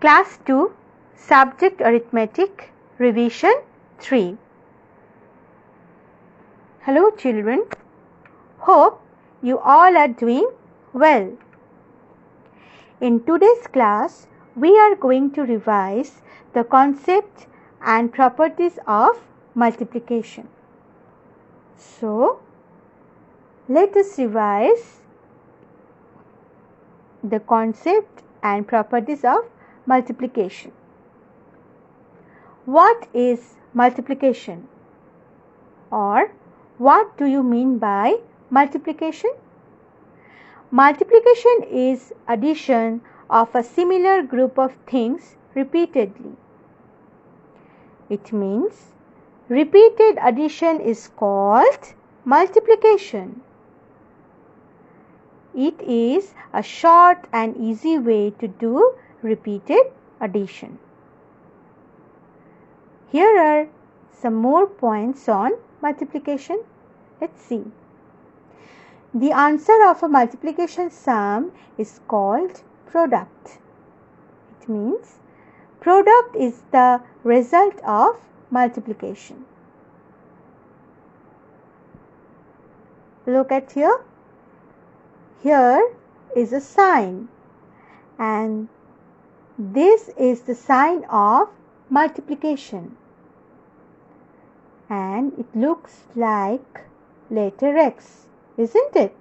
Class 2, Subject Arithmetic, Revision 3. Hello children, hope you all are doing well. In today's class, we are going to revise the concept and properties of multiplication. So, let us revise the concept and properties of multiplication. What is multiplication? Or what do you mean by multiplication? Multiplication is addition of a similar group of things repeatedly. It means repeated addition is called multiplication. It is a short and easy way to do repeated addition. Here are some more points on multiplication. Let's see. The answer of a multiplication sum is called product. It means product is the result of multiplication. Look at here. Here is a sign, and this is the sign of multiplication, and it looks like letter X, isn't it?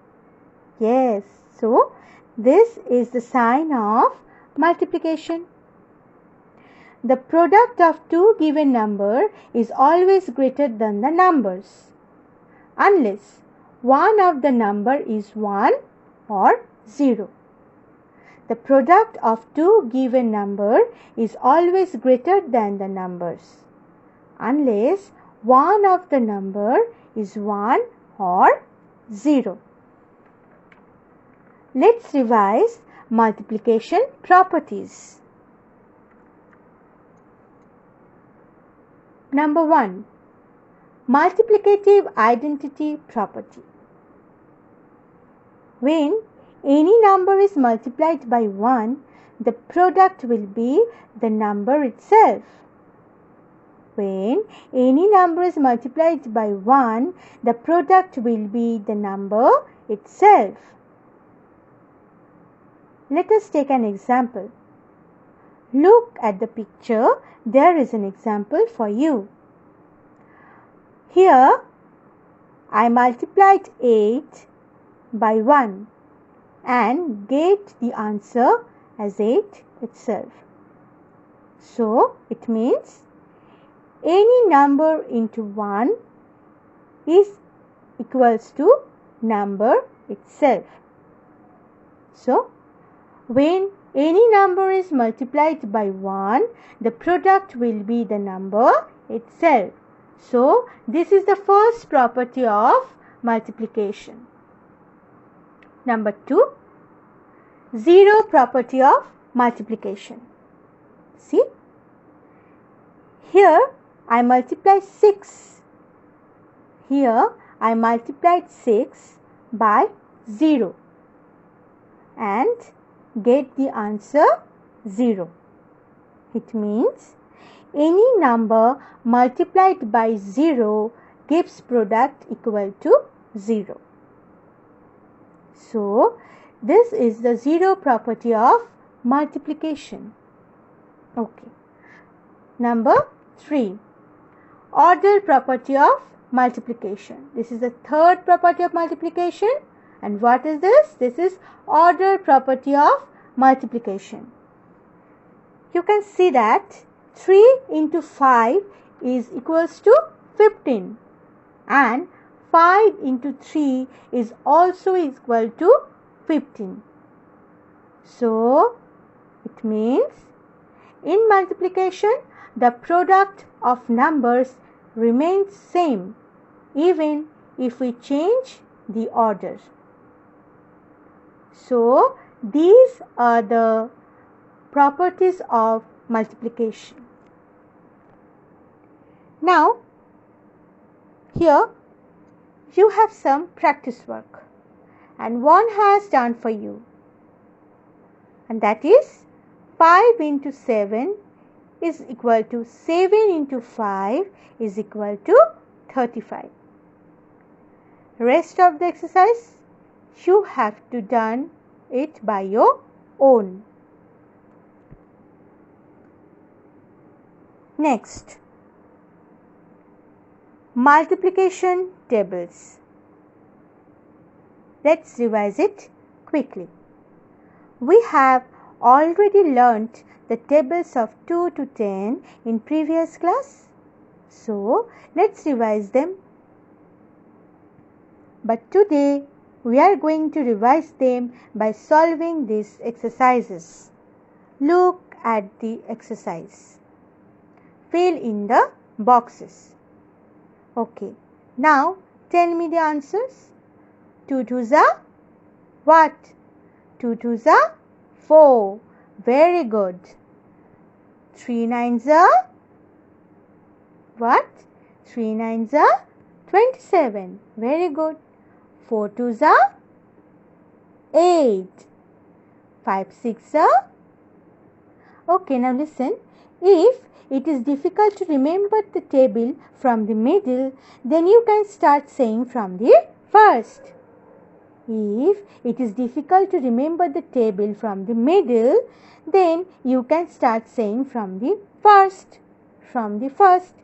Yes, so this is the sign of multiplication. The product of two given number is always greater than the numbers, unless one of the number is 1 or 0. The product of two given number is always greater than the numbers, unless one of the number is 1 or 0. Let's revise multiplication properties. Number 1. Multiplicative identity property. When any number is multiplied by 1, the product will be the number itself. When any number is multiplied by 1, the product will be the number itself. Let us take an example. Look at the picture. There is an example for you. Here, I multiplied 8 by 1 and get the answer as 8 itself. So, it means any number into 1 is equals to number itself. So, when any number is multiplied by 1, the product will be the number itself. So, this is the first property of multiplication. Number 2, zero property of multiplication. See, here I multiply 6. Here I multiplied 6 by 0 and get the answer 0. It means any number multiplied by 0 gives product equal to 0. So, this is the zero property of multiplication. Okay. Number 3. Order property of multiplication. This is the third property of multiplication. And what is this? This is order property of multiplication. You can see that 3 into 5 is equals to 15, and 5 into 3 is also equal to 15. So, it means in multiplication, the product of numbers remains same even if we change the order. So, these are the properties of multiplication. Now, here you have some practice work, and one has done for you, and that is 5 into 7 is equal to 7 into 5 is equal to 35. Rest of the exercise you have to done it by your own. Next, multiplication tables. Let's revise it quickly. We have already learnt the tables of 2 to 10 in previous class. So, let's revise them. But today, we are going to revise them by solving these exercises. Look at the exercise. Fill in the boxes. Okay, now tell me the answers. 2 twos are what? 2 twos are 4. Very good. 3 nines are what? 3 nines are 27. Very good. 4 twos are 8. 5 6 are. Okay, now listen. If it is difficult to remember the table from the middle, then you can start saying from the first. If it is difficult to remember the table from the middle, then you can start saying from the first. From the first.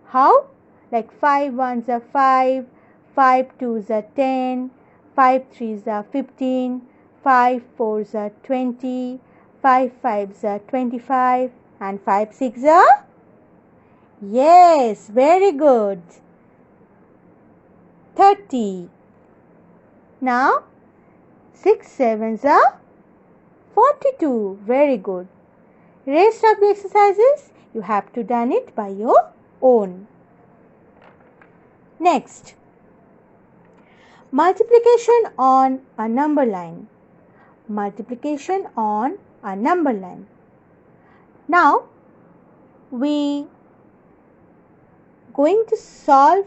How? Like 5 ones are 5, 5 twos are 10, 5 threes are 15, 5 fours are 20, 5 fives are 25, and 5 six are? Yes, very good. 30. Now, 6 sevens are 42. Very good. Rest of the exercises, you have to done it by your own. Next, multiplication on a number line. Multiplication on a number line. Now, we going to solve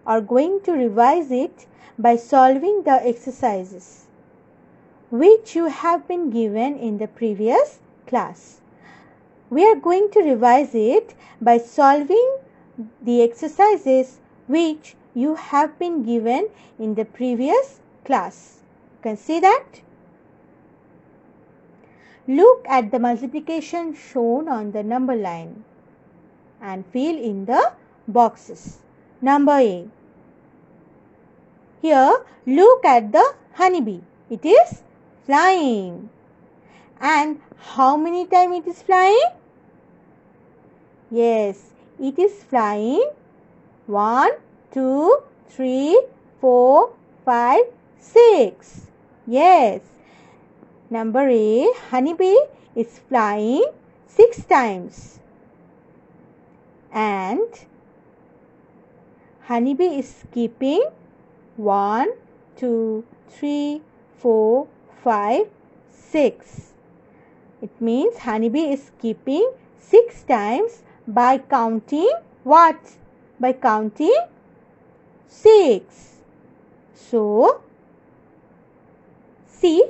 or going to revise it by solving the exercises which you have been given in the previous class. We are going to revise it by solving the exercises which you have been given in the previous class. You can see that? Look at the multiplication shown on the number line and fill in the boxes. Number A. Here, look at the honeybee. It is flying. And how many times it is flying? Yes, it is flying 1, 2, 3, 4, 5, 6. Yes. Number A, honeybee is flying 6 times. And honeybee is skipping 1, 2, 3, 4, 5, 6. It means honeybee is skipping 6 times by counting what? By counting 6. So, see,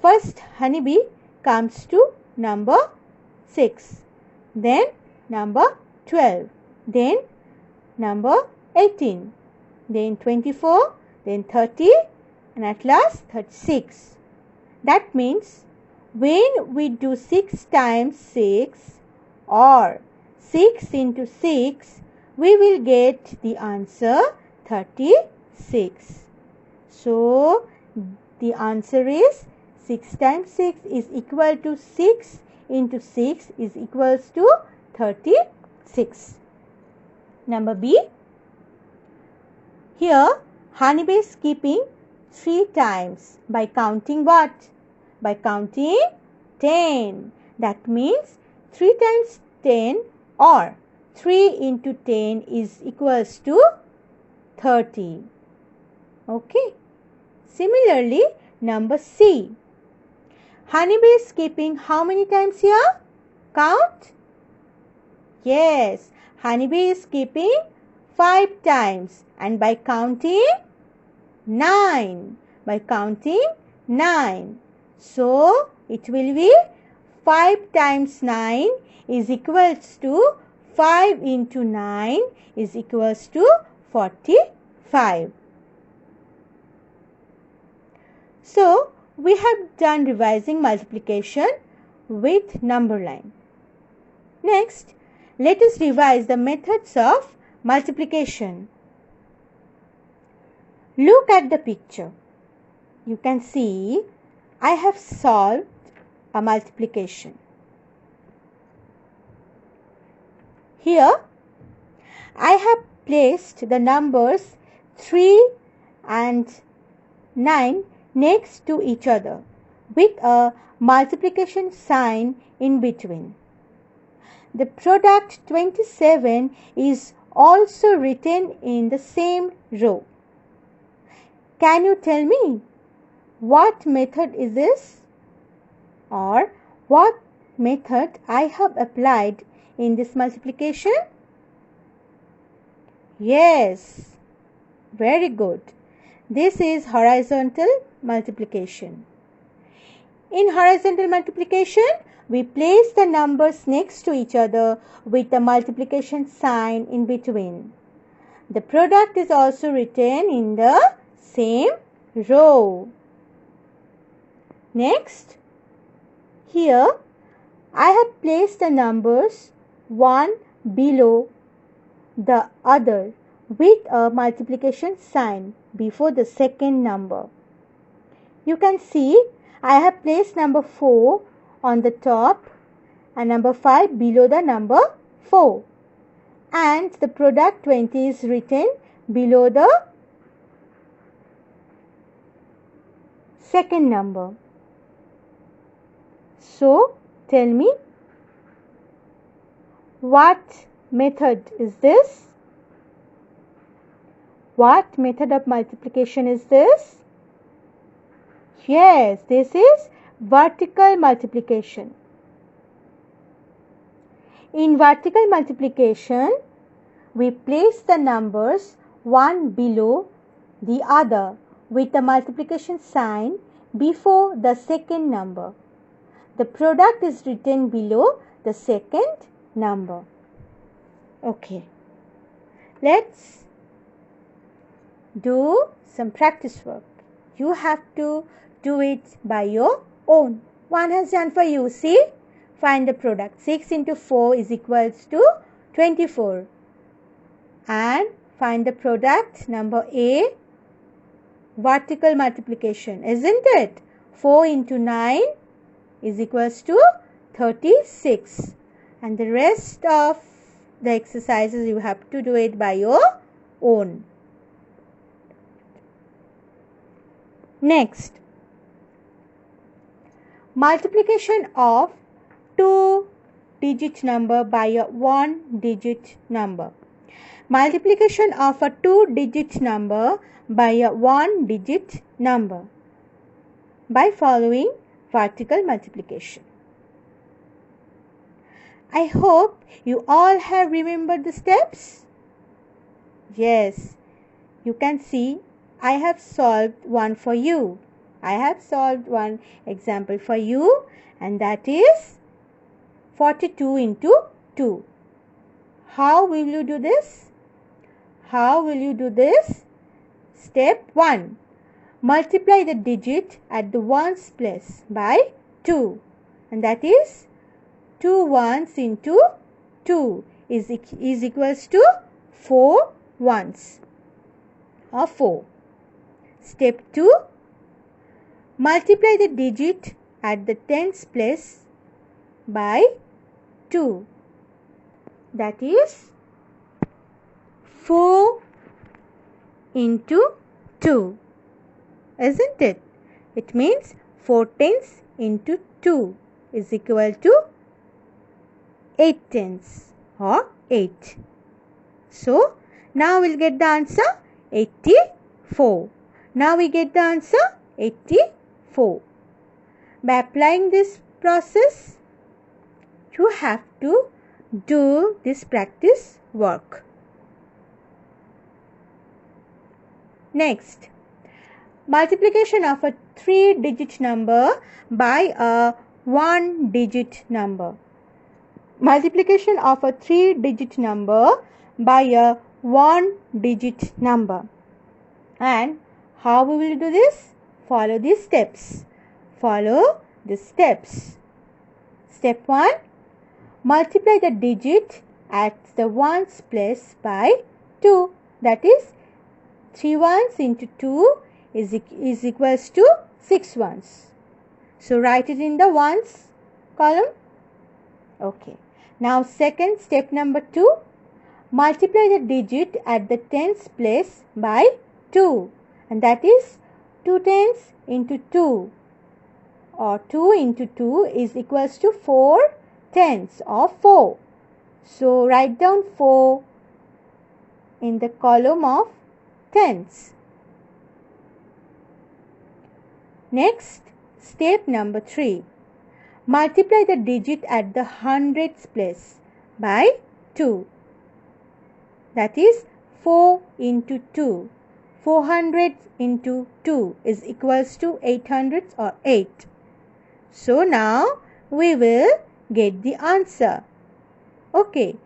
first honeybee comes to number 6, then number 12, then number 18, then 24, then 30, and at last 36. That means when we do 6 times 6 or 6 into 6, we will get the answer 36. So, the answer is 6 times 6 is equal to 6 into 6 is equals to 36. Number B. Here, honeybee is skipping 3 times by counting what? By counting 10. That means 3 times 10 or 3 into 10 is equals to 30. Okay. Similarly, number C. Honeybee is skipping how many times here? Count. Yes, honeybee is skipping 5 times and by counting 9. By counting 9. So, it will be 5 times 9 is equals to 5 into 9 is equals to 45. So, we have done revising multiplication with number line. Next, let us revise the methods of multiplication. Look at the picture. You can see I have solved a multiplication. Here, I have placed the numbers 3 and 9 next to each other with a multiplication sign in between. The product 27 is also written in the same row. Can you tell me what method is this? Or what method I have applied in this multiplication? Yes, very good. This is horizontal multiplication. In horizontal multiplication, we place the numbers next to each other with the multiplication sign in between. The product is also written in the same row. Next, here I have placed the numbers one below the other with a multiplication sign before the second number. You can see I have placed number 4 on the top and number 5 below the number 4, and the product 20 is written below the second number. So, tell me, what method is this? What method of multiplication is this? Yes, this is vertical multiplication. In vertical multiplication, we place the numbers one below the other with the multiplication sign before the second number. The product is written below the second number. Okay, let's do some practice work. You have to do it by your own. One has done for you. See, find the product. 6 into 4 is equals to 24. And find the product number A, vertical multiplication, isn't it? 4 into 9 is equals to 36. And the rest of the exercises you have to do it by your own. Next, multiplication of 2-digit number by a 1-digit number. Multiplication of a 2-digit number by a 1-digit number by following vertical multiplication. I hope you all have remembered the steps. Yes, you can see I have solved one for you. I have solved one example for you, and that is 42 into 2. How will you do this? How will you do this? Step 1. Multiply the digit at the ones place by 2, and that is 2 ones into 2 is equals to 4 ones or 4. Step 2. Multiply the digit at the tens place by 2. That is 4 into 2. Isn't it? It means 4 tens into 2 is equal to 8 tens or 8. So, now we'll get the answer 84. Now we get the answer 84. By applying this process, you have to do this practice work. Next, multiplication of a 3-digit number by a one-digit number. Multiplication of a 3-digit number by a 1-digit number. And how we will do this? Follow these steps. Follow the steps. Step 1. Multiply the digit at the ones place by 2. That is 3 ones into 2 is equals to 6 ones. So write it in the ones column. Okay. Now second, step number 2. Multiply the digit at the tens place by 2. And that is 2 tens into 2. Or 2 into 2 is equals to 4 tens or 4. So write down 4 in the column of tens. Next, step number 3. Multiply the digit at the hundreds place by 2. That is 4 into 2. 400 into 2 is equals to 800 or 8. So now we will get the answer. Okay,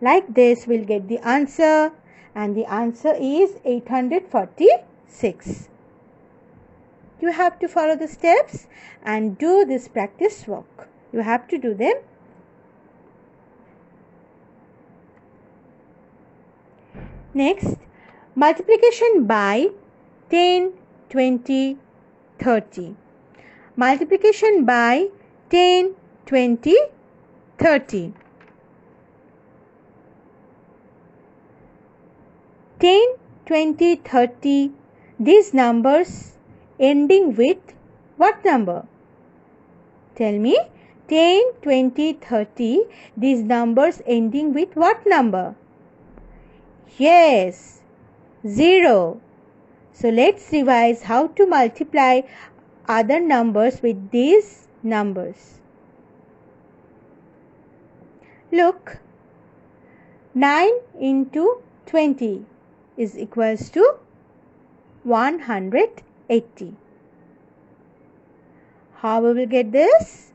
like this we'll get the answer, and the answer is 846. You have to follow the steps and do this practice work. You have to do them. Next, multiplication by 10, 20, 30. Multiplication by 10, 20, 30. 10, 20, 30. These numbers ending with what number? Tell me. 10, 20, 30. These numbers ending with what number? Yes, 0. So let's revise how to multiply other numbers with these numbers. Look, 9 into 20 is equals to 180. How we will get this?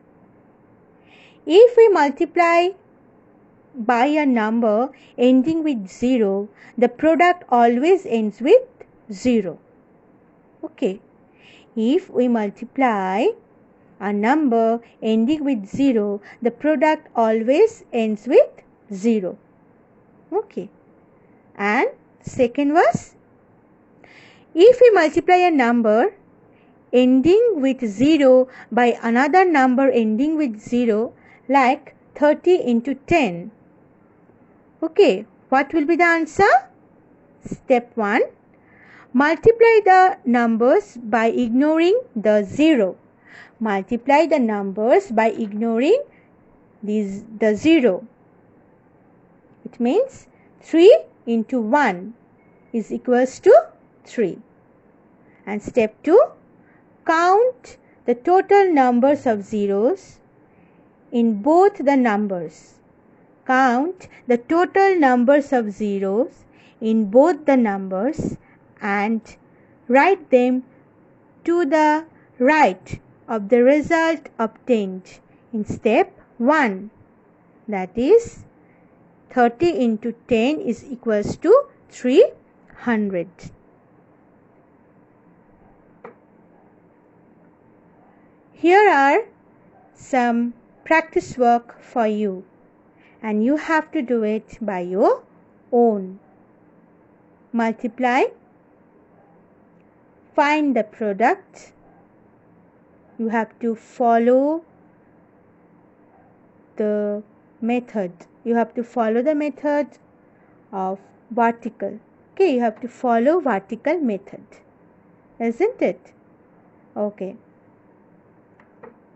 If we multiply by a number ending with 0, the product always ends with 0. Okay. If we multiply a number ending with 0, the product always ends with 0. Okay. And second was, if we multiply a number ending with 0 by another number ending with 0, like 30 into 10. Okay, what will be the answer? Step 1. Multiply the numbers by ignoring the 0. Multiply the numbers by ignoring the 0. It means 3 into 1 is equals to 3. And step 2. Count the total numbers of zeros in both the numbers. Count the total numbers of zeros in both the numbers and write them to the right of the result obtained in step 1. That is 30 into 10 is equals to 300. Here are some practice work for you, and you have to do it by your own. Multiply, find the product. You have to follow the method. You have to follow the method of vertical. Okay, you have to follow vertical method. Isn't it? Okay.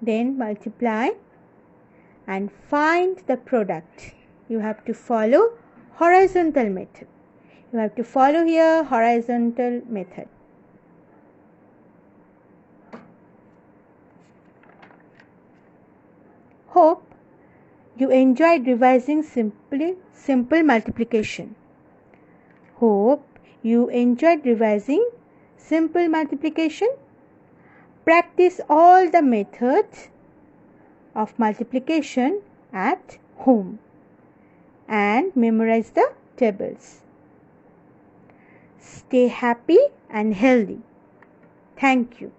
Then multiply and find the product. You have to follow horizontal method. You have to follow here horizontal method. Hope you enjoyed revising simple multiplication. Hope you enjoyed revising simple multiplication. Practice all the methods of multiplication at home and memorize the tables. Stay happy and healthy. Thank you.